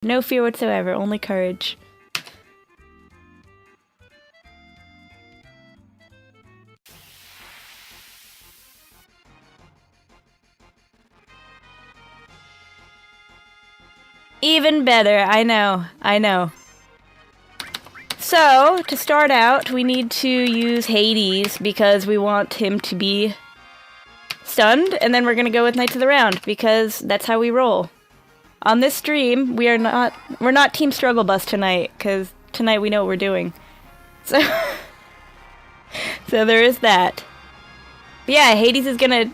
No fear whatsoever, only courage. Even better, I know, I know. So, to start out, we need to use Hades because we want him to be stunned, and then we're gonna go with Knights of the Round because that's how we roll. On this stream, we're not Team Struggle Bus tonight, because tonight we know what we're doing. So, so there is that. But yeah, Hades is gonna...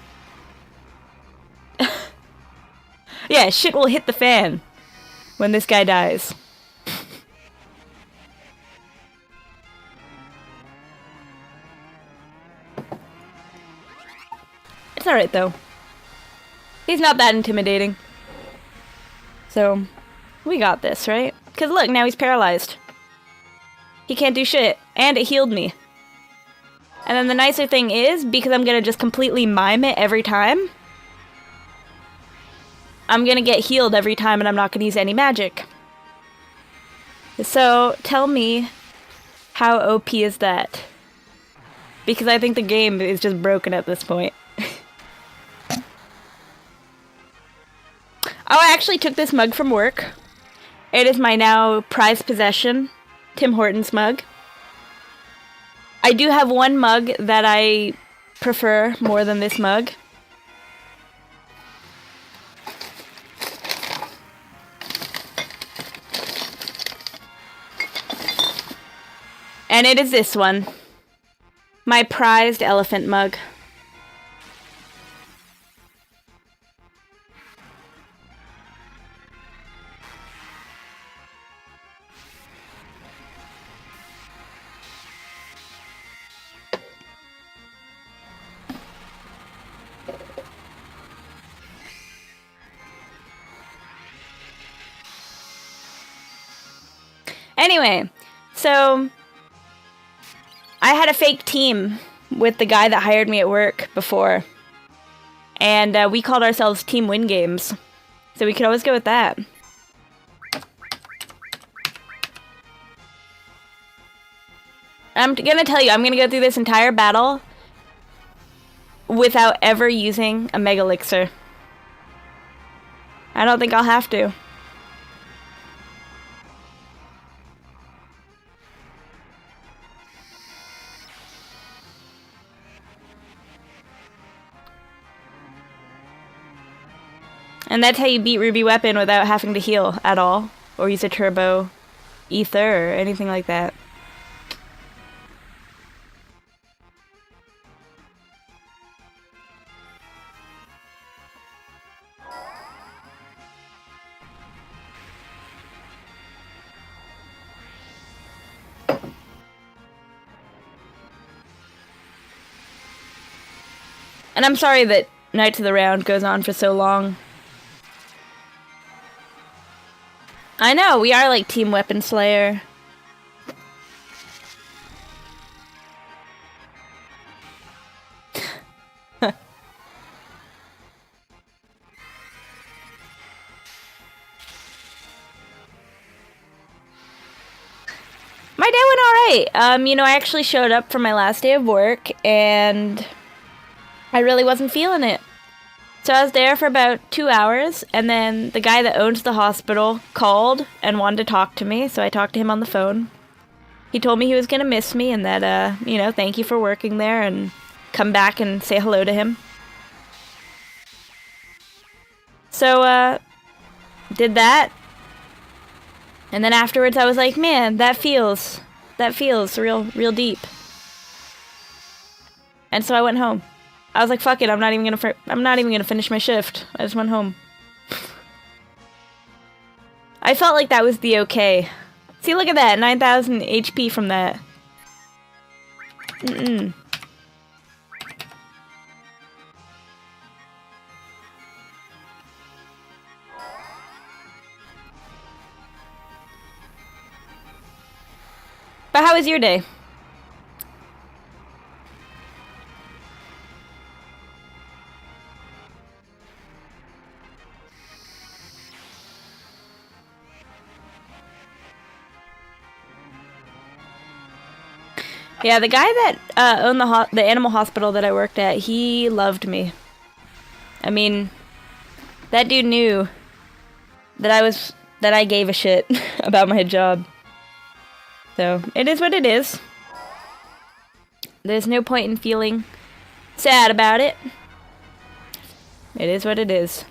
yeah, shit will hit the fan when this guy dies. It's alright, though. He's not that intimidating. So, we got this, right? Because look, now he's paralyzed. He can't do shit. And it healed me. And then the nicer thing is, because I'm gonna just completely mime it every time, I'm gonna get healed every time and I'm not gonna use any magic. So, tell me, how OP is that? Because I think the game is just broken at this point. Oh, I actually took this mug from work. It is my now prized possession, Tim Hortons mug. I do have one mug that I prefer more than this mug. And it is this one. My prized elephant mug. Anyway, so I had a fake team with the guy that hired me at work before. And we called ourselves Team Win Games. So we could always go with that. I'm gonna tell you, I'm gonna go through this entire battle without ever using a Mega Elixir. I don't think I'll have to. And that's how you beat Rugby Weapon without having to heal at all. Or use a turbo ether or anything like that. And I'm sorry that Knights of the Round goes on for so long. I know, we are like Team Weapon Slayer. My day went alright. You know, I actually showed up for my last day of work, and I really wasn't feeling it. So I was there for about 2 hours, and then the guy that owns the hospital called and wanted to talk to me, so I talked to him on the phone. He told me he was gonna miss me, and that, you know, thank you for working there, and come back and say hello to him. So, did that. And then afterwards I was like, man, that feels real deep. And so I went home. I was like, fuck it, I'm not even gonna finish my shift. I just went home. I felt like that was the okay. See, look at that, 9,000 HP from that. But how was your day? Yeah, the guy that owned the animal hospital that I worked at, he loved me. I mean, that dude knew that I gave a shit about my job. So, it is what it is. There's no point in feeling sad about it. It is what it is.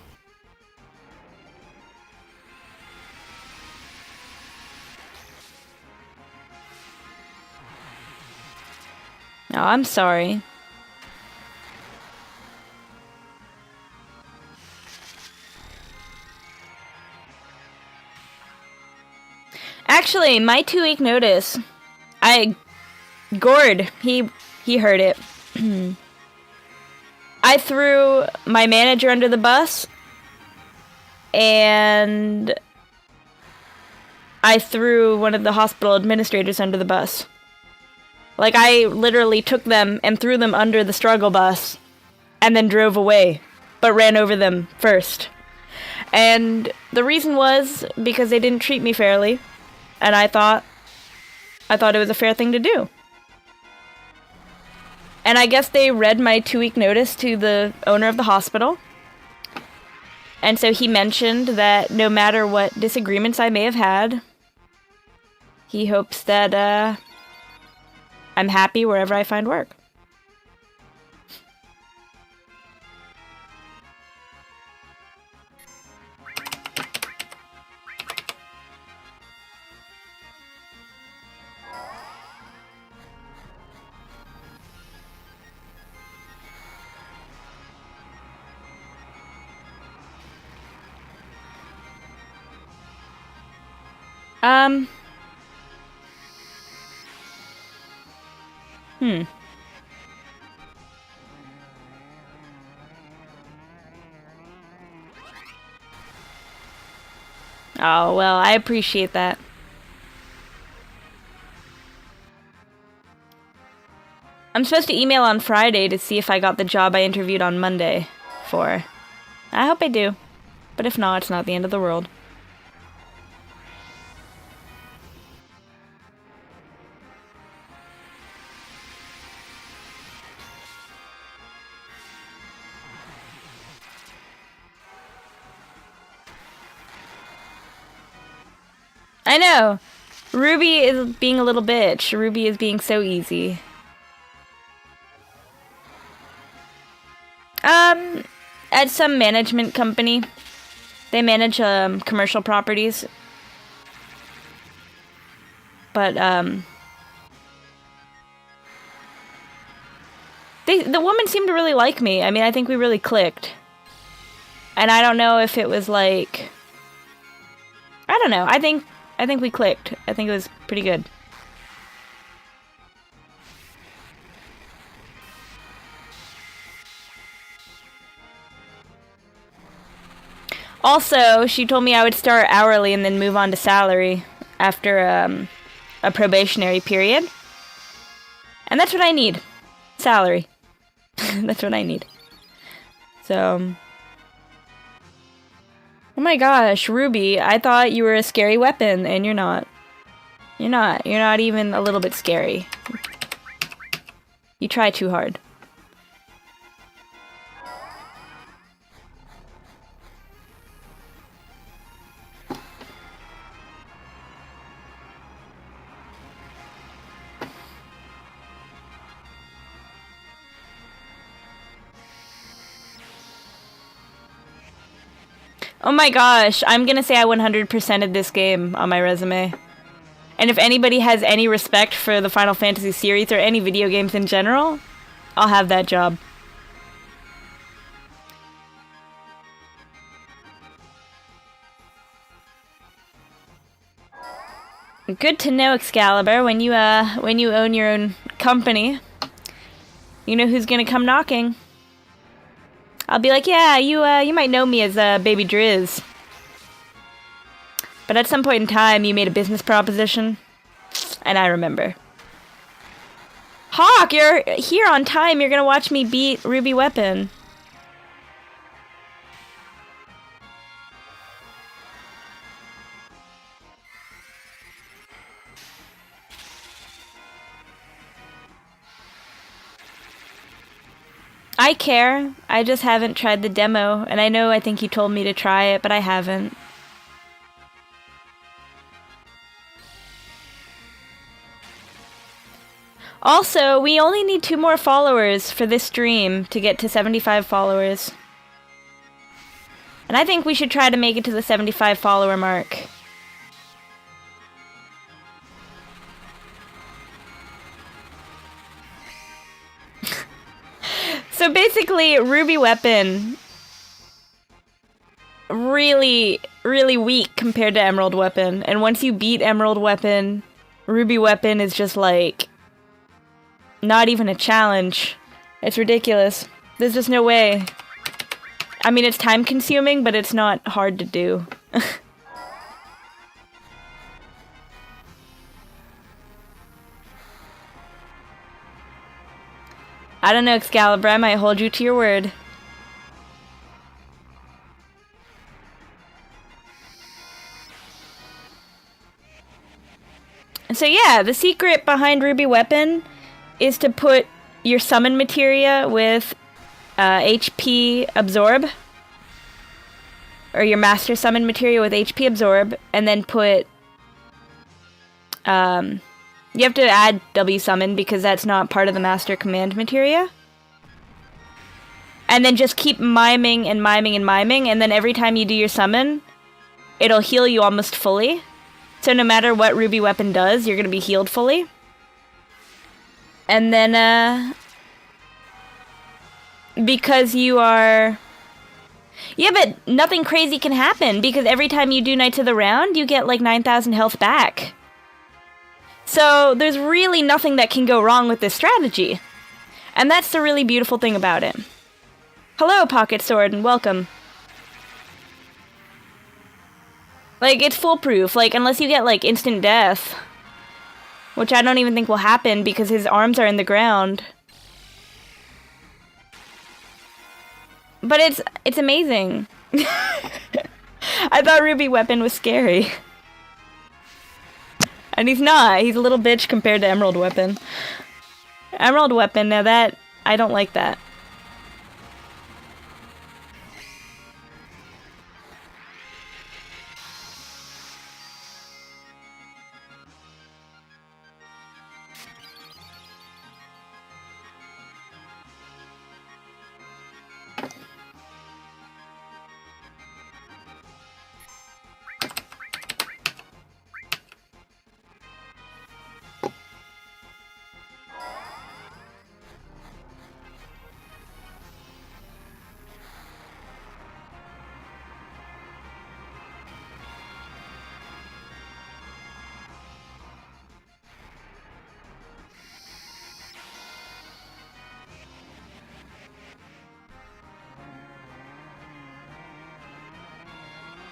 Oh, I'm sorry. Actually, my 2-week notice, Gord, he heard it. I threw my manager under the bus, and I threw one of the hospital administrators under the bus. Like, I literally took them and threw them under the struggle bus, and then drove away, but ran over them first. And the reason was because they didn't treat me fairly, and I thought it was a fair thing to do. And I guess they read my 2-week notice to the owner of the hospital. And so he mentioned that no matter what disagreements I may have had, he hopes that I'm happy wherever I find work. Oh, well, I appreciate that. I'm supposed to email on Friday to see if I got the job I interviewed on Monday for. I hope I do. But if not, it's not the end of the world. I know! Ruby is being a little bitch. Ruby is being so easy. At some management company. They manage, commercial properties. But, the woman seemed to really like me. I mean, I think we really clicked. And I don't know if it was like... I don't know. I think we clicked. I think it was pretty good. Also, she told me I would start hourly and then move on to salary after a probationary period. And that's what I need. Salary. That's what I need. So... Oh my gosh, Ruby, I thought you were a scary weapon, and you're not. You're not. You're not even a little bit scary. You try too hard. Oh my gosh, I'm gonna say I 100%ed this game on my resume. And if anybody has any respect for the Final Fantasy series or any video games in general, I'll have that job. Good to know, Excalibur, when you own your own company, you know who's gonna come knocking. I'll be like, yeah, you might know me as Baby Driz. But at some point in time, you made a business proposition, and I remember. Hawk, you're here on time. You're gonna watch me beat Rugby Weapon. I care. I just haven't tried the demo, and I think you told me to try it, but I haven't. Also, we only need 2 more followers for this stream to get to 75 followers. And I think we should try to make it to the 75 follower mark. So basically, Rugby Weapon, really, really weak compared to Emerald Weapon. And once you beat Emerald Weapon, Rugby Weapon is just like, not even a challenge. It's ridiculous. There's just no way. I mean, it's time consuming, but it's not hard to do. I don't know, Excalibur, I might hold you to your word. So yeah, the secret behind Rugby Weapon is to put your summon materia with HP absorb. Or your master summon materia with HP absorb, and then put... you have to add W summon because that's not part of the master command materia. And then just keep miming and miming and miming, and then every time you do your summon, it'll heal you almost fully. So no matter what Rugby Weapon does, you're gonna be healed fully. And then, because you are... Yeah, but nothing crazy can happen, because every time you do Knights of the Round, you get like 9,000 health back. So there's really nothing that can go wrong with this strategy. And that's the really beautiful thing about it. Hello, Pocket Sword, and welcome. Like, it's foolproof, like, unless you get, like, instant death. Which I don't even think will happen, because his arms are in the ground. But it's amazing. I thought Rugby Weapon was scary. And he's not. He's a little bitch compared to Emerald Weapon. Emerald Weapon, now that... I don't like that.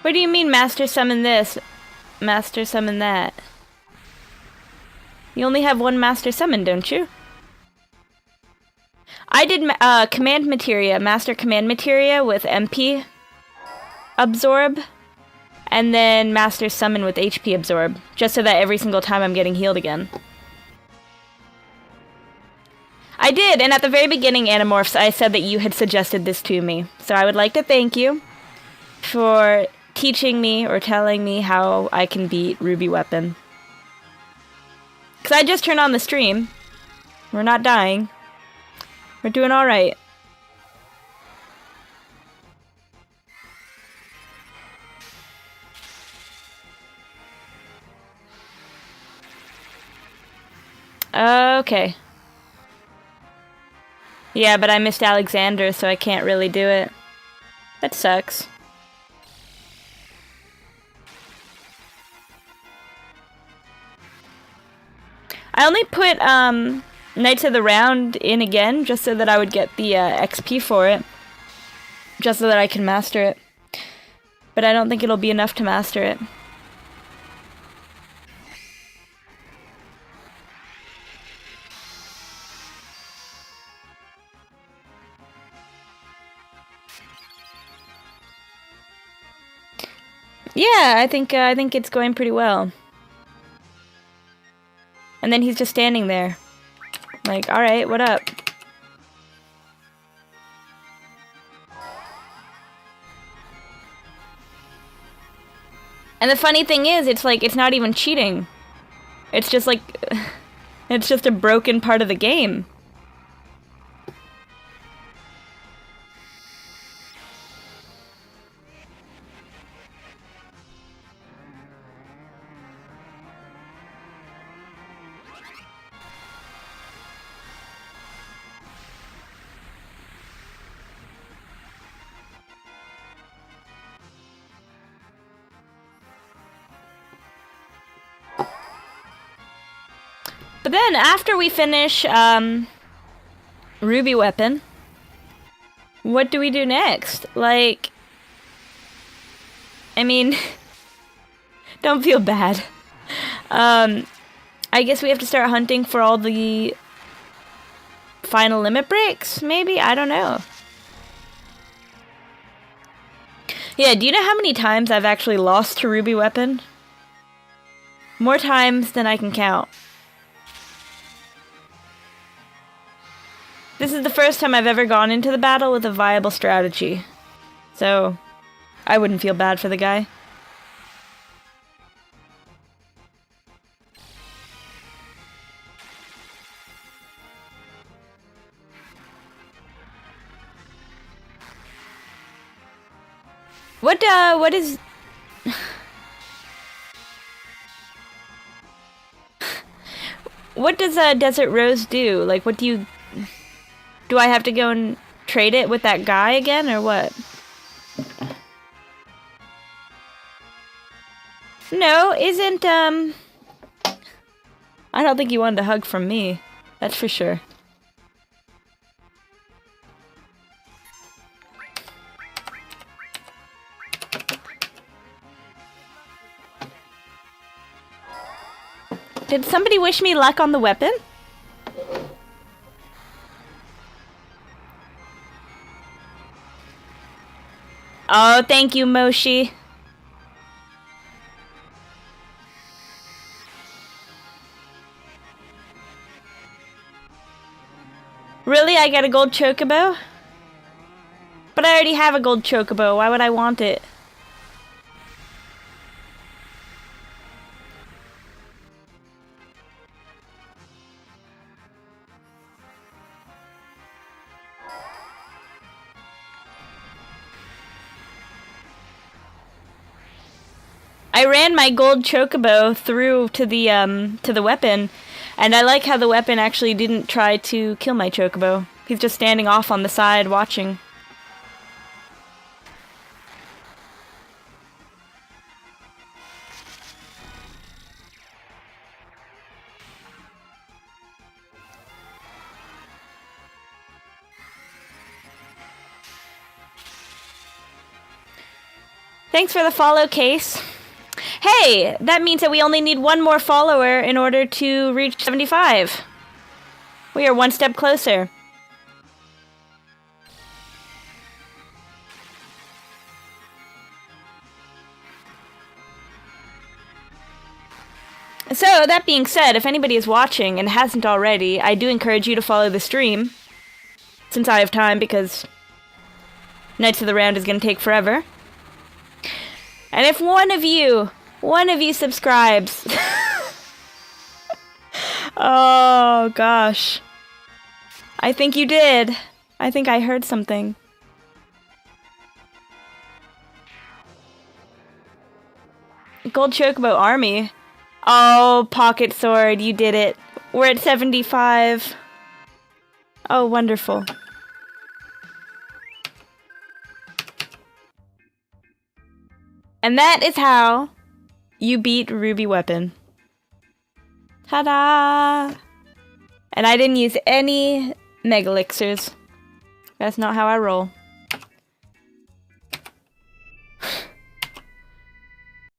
What do you mean, master summon this, master summon that? You only have one master summon, don't you? I did command materia, master command materia with MP absorb, and then master summon with HP absorb, just so that every single time I'm getting healed again. I did, and at the very beginning, Animorphs, I said that you had suggested this to me. So I would like to thank you for teaching me or telling me how I can beat Rugby Weapon. Because I just turned on the stream. We're not dying. We're doing alright. Okay. Yeah, but I missed Alexander, so I can't really do it. That sucks. I only put Knights of the Round in again, just so that I would get the XP for it. Just so that I can master it. But I don't think it'll be enough to master it. Yeah, I think it's going pretty well. And then he's just standing there. Like, alright, what up? And the funny thing is, it's like, it's not even cheating. It's just like, it's just a broken part of the game. But then, after we finish, Rugby Weapon, what do we do next? Like, I mean, don't feel bad. I guess we have to start hunting for all the final limit breaks, maybe? I don't know. Yeah, do you know how many times I've actually lost to Rugby Weapon? More times than I can count. This is the first time I've ever gone into the battle with a viable strategy. So, I wouldn't feel bad for the guy. What is... What does Desert Rose do? Like, what do you... Do I have to go and trade it with that guy again, or what? No, isn't, I don't think you wanted a hug from me. That's for sure. Did somebody wish me luck on the weapon? Oh, thank you, Moshi. Really? I get a gold chocobo? But I already have a gold chocobo. Why would I want it? I ran my gold chocobo through to the weapon, and I like how the weapon actually didn't try to kill my chocobo. He's just standing off on the side watching. Thanks for the follow, Case. Hey, that means that we only need one more follower in order to reach 75. We are one step closer. So, that being said, if anybody is watching and hasn't already, I do encourage you to follow the stream, since I have time, because Knights of the Round is going to take forever. And if one of you subscribes... Oh, gosh. I think you did. I think I heard something. Gold Chocobo Army. Oh, Pocket Sword, you did it. We're at 75. Oh, wonderful. And that is how you beat Rugby Weapon. Ta-da! And I didn't use any Mega Elixirs. That's not how I roll.